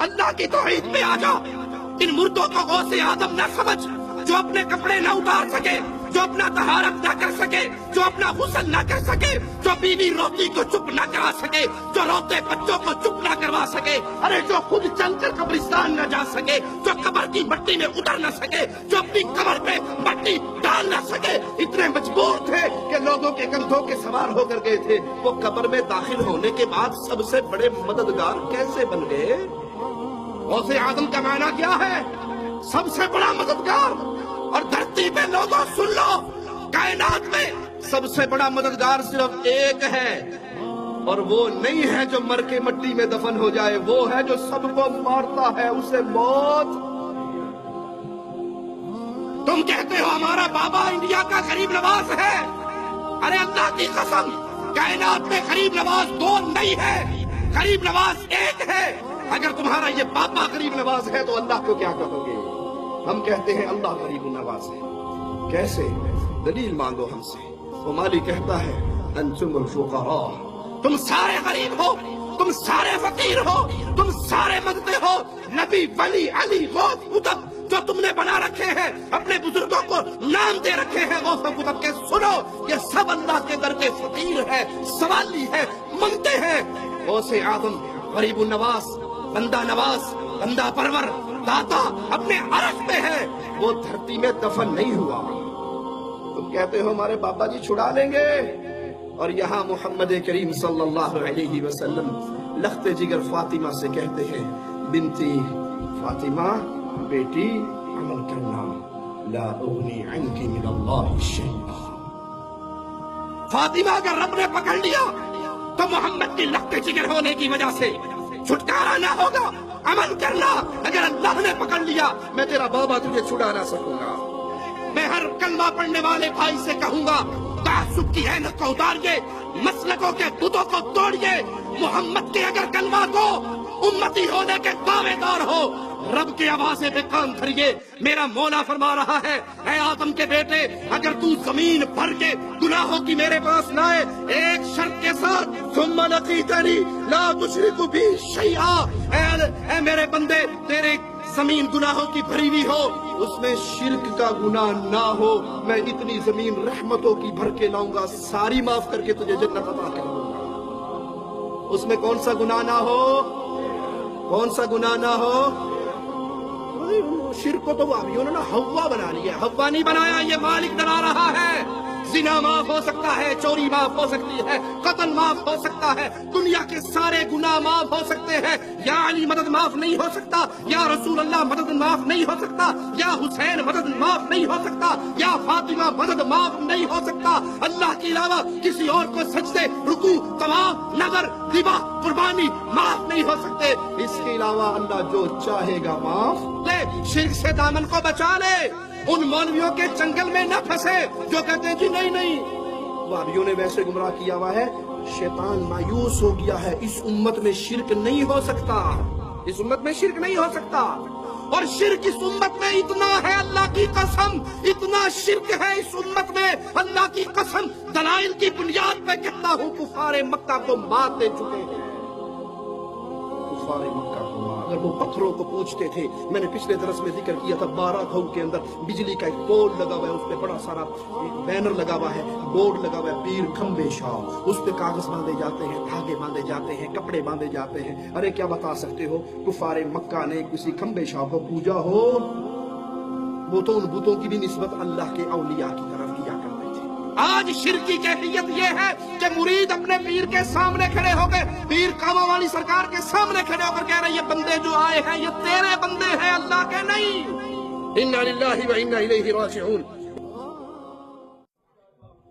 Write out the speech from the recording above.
اللہ کی توحید میں آ جا. ان مردوں کو غوث آدم نہ سمجھ جو اپنے کپڑے نہ اتار سکے، جو اپنا طہارت نہ کر سکے، جو اپنا غسل نہ کر سکے، جو بیوی روتی کو چپ نہ کرا سکے، جو روتے بچوں کو چپ نہ کروا سکے، ارے جو خود چل کر قبرستان نہ جا سکے، جو قبر کی مٹی میں اتر نہ سکے، جو اپنی قبر پہ مٹی ڈال نہ سکے، اتنے مجبور تھے کہ لوگوں کے کندھوں کے سوار ہو کر گئے تھے. وہ قبر میں داخل ہونے کے بعد سب سے بڑے مددگار کیسے بن گئے؟ غوث آدم کا معنی کیا ہے؟ سب سے بڑا مددگار. اور دھرتی پہ لوگوں سن لو، کائنات میں سب سے بڑا مددگار صرف ایک ہے، اور وہ نہیں ہے جو مر کے مٹی میں دفن ہو جائے، وہ ہے جو سب کو مارتا ہے، اسے موت. تم کہتے ہو ہمارا بابا انڈیا کا غریب نواز ہے. ارے اللہ کی قسم، کائنات میں غریب نواز دو نہیں ہے، غریب نواز ایک ہے. اگر تمہارا یہ بابا غریب نواز ہے تو اللہ کو کیا کہو گے؟ ہم کہتے ہیں اللہ غریب نواز ہے. کیسے؟ دلیل مانگو ہم سے. وہ مالی کہتا ہے انتم الفقراء، تم سارے غریب ہو، تم سارے فقیر ہو، تم سارے مانگتے ہو. نبی، ولی، علی، غوث، قطب جو تم نے بنا رکھے ہیں، اپنے بزرگوں کو نام دے رکھے ہیں غوث و قطب کے، سنو یہ سب اللہ کے در کے فقیر ہے، سوالی ہے، منگتے ہیں. غوث آدم غریب النواز، بندہ نواز، بندہ پرور، داتا اپنے عرش میں ہے، وہ دھرتی میں دفن نہیں ہوا. تم کہتے ہو ہمارے بابا جی چھڑا لیں گے، اور یہاں محمد کریم صلی اللہ علیہ وسلم لخت جگر فاطمہ سے کہتے ہیں بنتی فاطمہ، بیٹی عمل کرنا، لا اغنی عنکی من اللہ شیئا. فاطمہ اگر رب نے پکڑ لیا تو محمد کی لخت جگر ہونے کی وجہ سے چھٹکارا نہ ہوگا. عمل کرنا، اگر اللہ نے پکڑ لیا میں تیرا بابا تجھے چھڑا نہ سکوں گا. میں ہر کلمہ پڑھنے والے بھائی سے کہوں گا تعصب کی عینت کو اتاریے، مسلکوں کے بتوں کو توڑیے. محمد کے اگر کلمہ کو امتی ہونے کے دعوے دار ہو، رب کی آوازیں پہ کام کریے. میرا مولا فرما رہا ہے اے آدم کے بیٹے، اگر تو زمین بھر کے گناہوں کی میرے پاس لائے ایک شرط کے ساتھ، ثم لقیتنی لا تشرک بی شیئا، اے میرے بندے تیرے زمین گناہوں کی بھری ہوئی ہو، اس میں شرک کا گناہ نہ ہو، میں اتنی زمین رحمتوں کی بھر کے لاؤں گا، ساری معاف کر کے تجھے جنت عطا کروں گا. اس میں کون سا گناہ نہ ہو؟ کون سا گناہ نہ ہو؟ شرک کو تو وہ ابھی انہوں نے ہوا بنا لیا، ہوا نہیں بنایا، یہ مالک بنا رہا ہے. زنا معاف ہو سکتا ہے، چوری معاف ہو سکتی ہے، قتل معاف ہو سکتا ہے، دنیا کے سارے گناہ معاف ہو سکتے ہیں. یا علی مدد معاف نہیں ہو سکتا، یا رسول اللہ مدد معاف نہیں ہو سکتا، یا حسین مدد معاف نہیں ہو سکتا، یا فاطمہ مدد معاف نہیں ہو سکتا. اللہ کے علاوہ کسی اور کو سجدے، رکوع، طواف، نظر، ذبح، قربانی معاف نہیں ہو سکتے. اس کے علاوہ اللہ جو چاہے گا معاف لے. شرک سے دامن کو بچا لے. ان مولویوں کے جنگل میں نہ پھنسے جو کہتے ہیں جی نہیں نہیں. وہابیوں نے ویسے گمراہ کیا ہوا ہے. شیطان مایوس ہو گیا ہے، اس امت میں شرک نہیں ہو سکتا، اس امت میں شرک نہیں ہو سکتا. اور شرک اس امت میں اتنا ہے، اللہ کی قسم اتنا شرک ہے اس امت میں، اللہ کی قسم دلائل کی بنیاد پہ کہتا ہوں کفار مکہ کو مات دے چکے ہیں. کفار مکہ کو اگر وہ پتھروں کو پوچھتے تھے، میں نے پچھلے درس میں ذکر کیا تھا 12 گھؤں کے اندر بجلی کا ایک پول لگا ہوا ہے، اس پہ بڑا سارا بینر لگا ہوا ہے، بورڈ لگا ہوا ہے پیر کھمبے شاہ، اس پہ کاغذ باندھے جاتے ہیں، دھاگے باندھے جاتے ہیں، کپڑے باندھے جاتے ہیں. ارے کیا بتا سکتے ہو کفار مکہ نے کسی کھمبے شاہ کو پوجا ہو؟ وہ تو ان بتوں کی بھی نسبت اللہ کے اولیاء کی طرف کیا کرتے تھے. آج شرک کی کیفیت یہ ہے کہ مرید اپنے پیر کے سامنے کھڑے ہو گئے، پیر کاما والی سرکار کے سامنے کھڑے ہو کر کہہ رہے ہیں یہ بندے جو آئے ہیں یہ تیرے بندے ہیں، اللہ کے نہیں. انا للہ و انا الیہ راجعون.